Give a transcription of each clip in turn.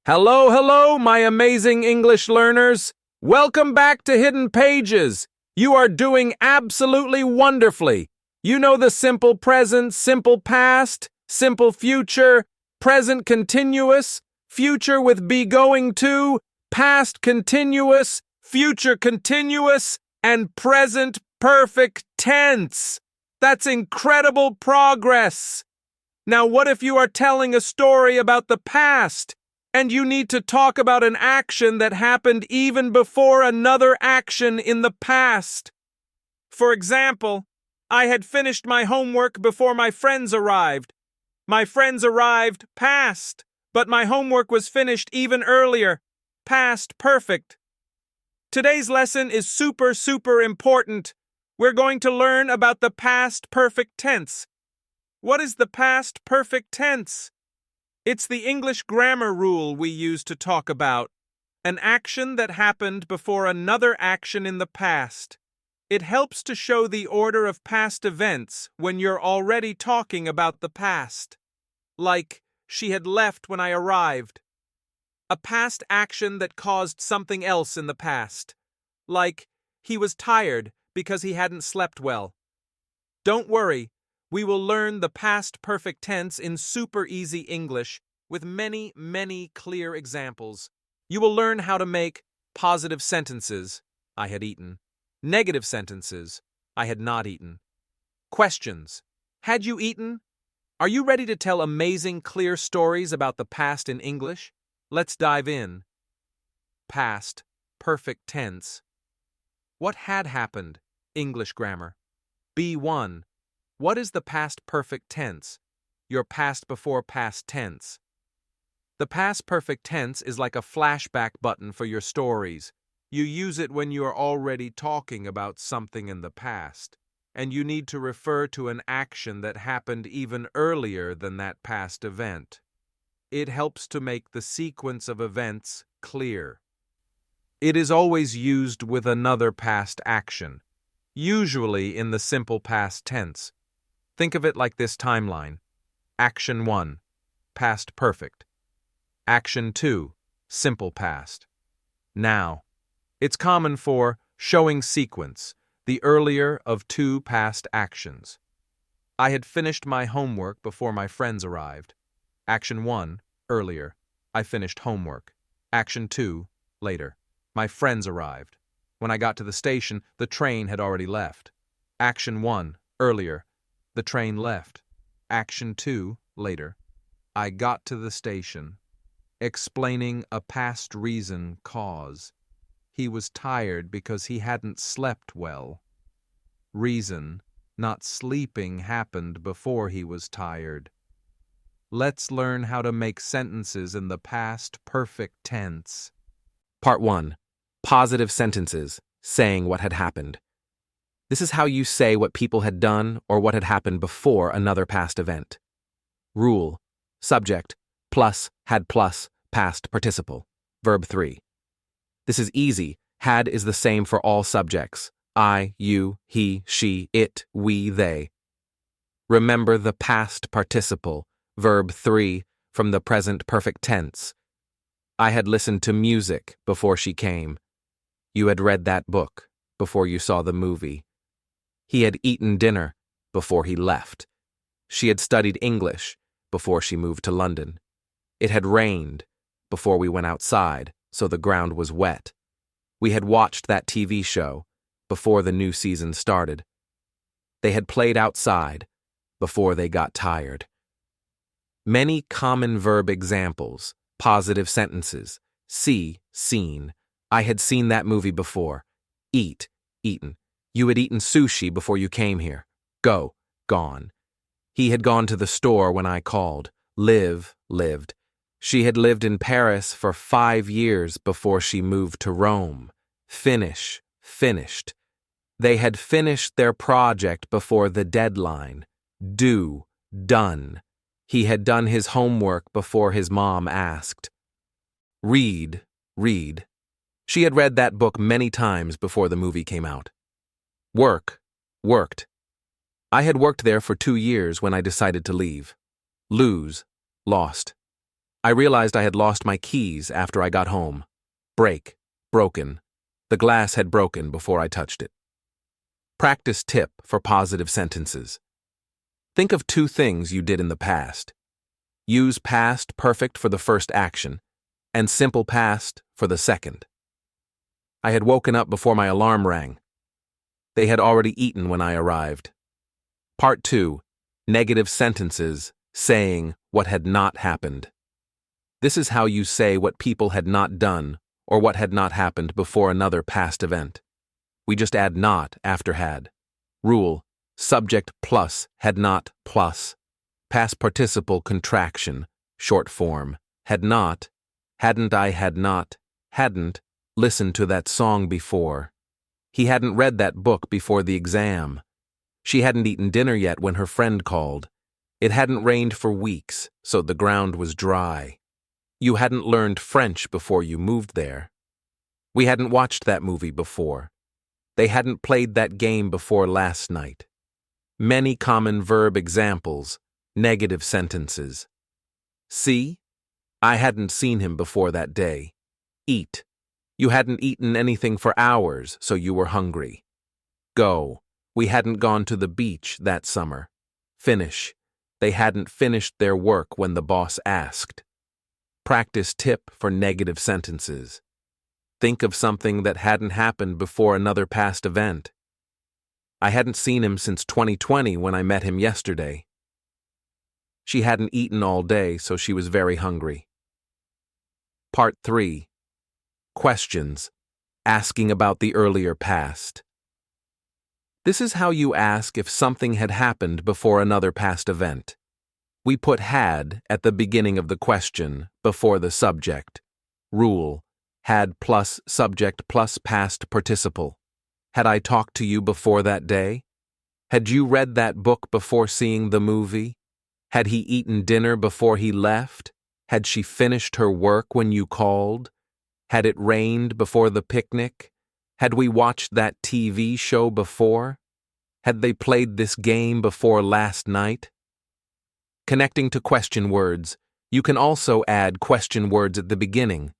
Hello, hello, my amazing English learners. Welcome back to Hidden Pages. You are doing absolutely wonderfully. You know the simple present, simple past, simple future, present continuous, future with be going to, past continuous, future continuous, and present perfect tense. That's incredible progress. Now, what if you are telling a story about the past? And you need to talk about an action that happened even before another action in the past. For example, I had finished my homework before my friends arrived. My friends arrived past, but my homework was finished even earlier, past perfect. Today's lesson is super important. We're going to learn about the past perfect tense. What is the past perfect tense? It's the English grammar rule we use to talk about an action that happened before another action in the past. It helps to show the order of past events when you're already talking about the past. Like, she had left when I arrived. A past action that caused something else in the past. Like, he was tired because he hadn't slept well. Don't worry. We will learn the past perfect tense in super easy English with many clear examples. You will learn how to make positive sentences, I had eaten, negative sentences, I had not eaten. Questions. Had you eaten? Are you ready to tell amazing clear stories about the past in English? Let's dive in. Past perfect tense. What had happened? English grammar. B1. What is the past perfect tense? Your past before past tense. The past perfect tense is like a flashback button for your stories. You use it when you are already talking about something in the past, and you need to refer to an action that happened even earlier than that past event. It helps to make the sequence of events clear. It is always used with another past action, usually in the simple past tense. Think of it like this timeline. Action 1, past perfect. Action 2, simple past. Now. It's common for showing sequence, the earlier of two past actions. I had finished my homework before my friends arrived. Action 1, earlier. I finished homework. Action 2, later. My friends arrived. When I got to the station, the train had already left. Action 1, earlier. The train left. Action 2, later. I got to the station. Explaining a past reason cause. He was tired because he hadn't slept well. Reason, not sleeping, happened before he was tired. Let's learn how to make sentences in the past perfect tense. Part 1. Positive sentences, saying what had happened. This is how you say what people had done or what had happened before another past event. Rule. Subject, plus, had plus, past participle. Verb 3. This is easy. Had is the same for all subjects. I, you, he, she, it, we, they. Remember the past participle, verb 3, from the present perfect tense. I had listened to music before she came. You had read that book before you saw the movie. He had eaten dinner before he left. She had studied English before she moved to London. It had rained before we went outside, so the ground was wet. We had watched that TV show before the new season started. They had played outside before they got tired. Many common verb examples, positive sentences. See, seen. I had seen that movie before. Eat, eaten. You had eaten sushi before you came here. Go, gone. He had gone to the store when I called. Live, lived. She had lived in Paris for 5 years before she moved to Rome. Finish, finished. They had finished their project before the deadline. Do, done. He had done his homework before his mom asked. Read, read. She had read that book many times before the movie came out. Work, worked. I had worked there for 2 years when I decided to leave. Lose, lost. I realized I had lost my keys after I got home. Break. Broken. The glass had broken before I touched it. Practice tip for positive sentences. Think of 2 things you did in the past. Use past perfect for the first action, and simple past for the second. I had woken up before my alarm rang. They had already eaten when I arrived. Part 2. Negative sentences, saying what had not happened. This is how you say what people had not done or what had not happened before another past event. We just add not after had. Rule: subject plus had not plus. Past participle contraction, short form. Had not, hadn't I had not, hadn't listened to that song before. He hadn't read that book before the exam. She hadn't eaten dinner yet when her friend called. It hadn't rained for weeks, so the ground was dry. You hadn't learned French before you moved there. We hadn't watched that movie before. They hadn't played that game before last night. Many common verb examples, negative sentences. See? I hadn't seen him before that day. Eat. You hadn't eaten anything for hours, so you were hungry. Go. We hadn't gone to the beach that summer. Finish. They hadn't finished their work when the boss asked. Practice tip for negative sentences. Think of something that hadn't happened before another past event. I hadn't seen him since 2020 when I met him yesterday. She hadn't eaten all day, so she was very hungry. Part 3. Questions. Asking about the earlier past. This is how you ask if something had happened before another past event. We put had at the beginning of the question, before the subject. Rule: had plus subject plus past participle. Had I talked to you before that day? Had you read that book before seeing the movie? Had he eaten dinner before he left? Had she finished her work when you called? Had it rained before the picnic? Had we watched that TV show before? Had they played this game before last night? Connecting to question words, you can also add question words at the beginning.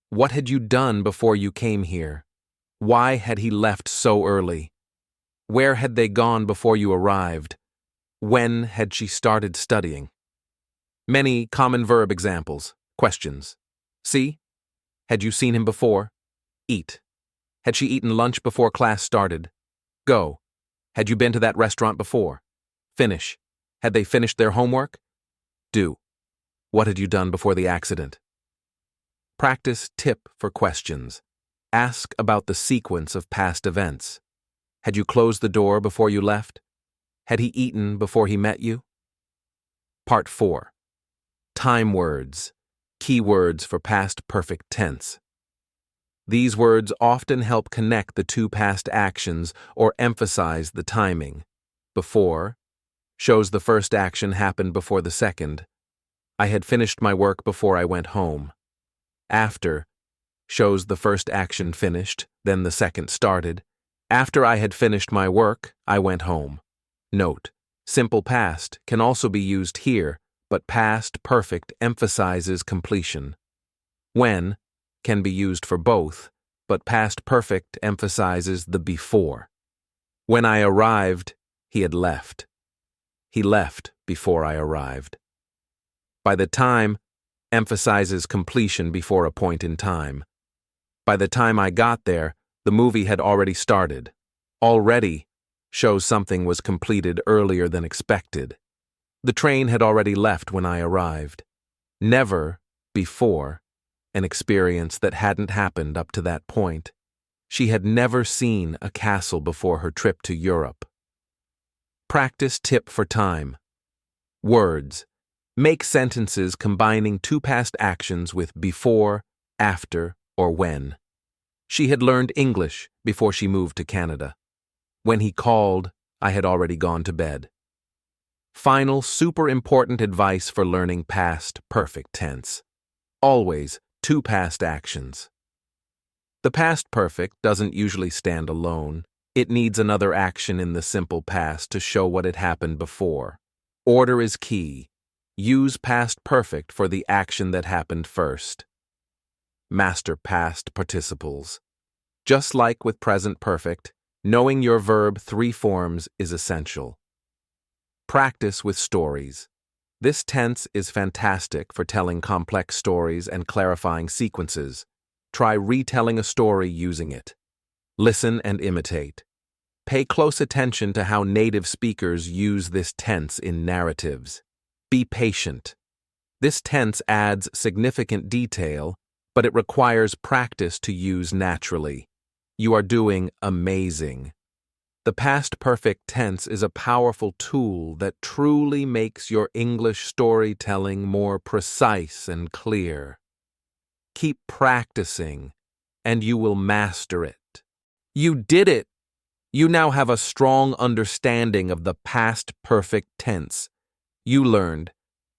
What had you done before you came here? Why had he left so early? Where had they gone before you arrived? When had she started studying? Many common verb examples, questions. See? Had you seen him before? Eat. Had she eaten lunch before class started? Go. Had you been to that restaurant before? Finish. Had they finished their homework? Do. What had you done before the accident? Practice tip for questions. Ask about the sequence of past events. Had you closed the door before you left? Had he eaten before he met you? Part 4. Time words. Keywords for past perfect tense. These words often help connect the 2 past actions or emphasize the timing. Before shows the first action happened before the second. I had finished my work before I went home. After shows the first action finished, then the second started. After I had finished my work, I went home. Note: simple past can also be used here, but past perfect emphasizes completion. When can be used for both, but past perfect emphasizes the before. When I arrived, he had left. He left before I arrived. By the time emphasizes completion before a point in time. By the time I got there, the movie had already started. Already shows something was completed earlier than expected. The train had already left when I arrived. Never before, an experience that hadn't happened up to that point. She had never seen a castle before her trip to Europe. Practice tip for time. Words. Make sentences combining 2 past actions with before, after, or when. She had learned English before she moved to Canada. When he called, I had already gone to bed. Final super important advice for learning past perfect tense. Always 2 past actions. The past perfect doesn't usually stand alone. It needs another action in the simple past to show what had happened before. Order is key. Use past perfect for the action that happened first. Master past participles. Just like with present perfect, knowing your verb 3 forms is essential. Practice with stories. This tense is fantastic for telling complex stories and clarifying sequences. Try retelling a story using it. Listen and imitate. Pay close attention to how native speakers use this tense in narratives. Be patient. This tense adds significant detail, but it requires practice to use naturally. You are doing amazing. The past perfect tense is a powerful tool that truly makes your English storytelling more precise and clear. Keep practicing, and you will master it. You did it! You now have a strong understanding of the past perfect tense. You learned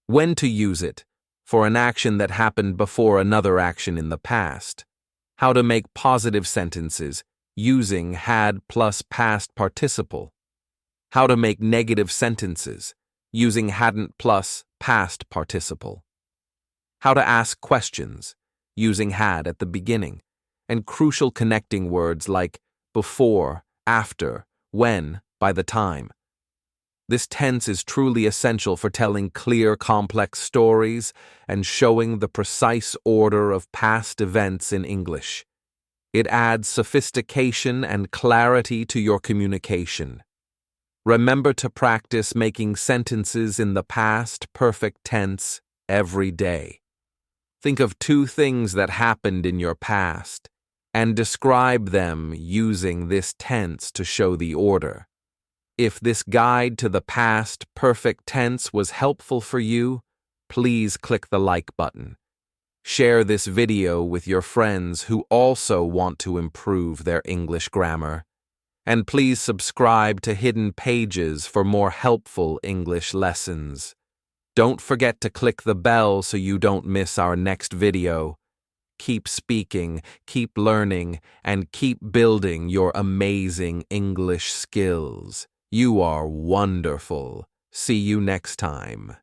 when to use it for an action that happened before another action in the past, how to make positive sentences using had plus past participle, how to make negative sentences using hadn't plus past participle, how to ask questions using had at the beginning, and crucial connecting words like before, after, when, by the time. This tense is truly essential for telling clear, complex stories and showing the precise order of past events in English. It adds sophistication and clarity to your communication. Remember to practice making sentences in the past perfect tense every day. Think of 2 things that happened in your past and describe them using this tense to show the order. If this guide to the past perfect tense was helpful for you, please click the like button. Share this video with your friends who also want to improve their English grammar. And please subscribe to Hidden Pages for more helpful English lessons. Don't forget to click the bell so you don't miss our next video. Keep speaking, keep learning, and keep building your amazing English skills. You are wonderful. See you next time.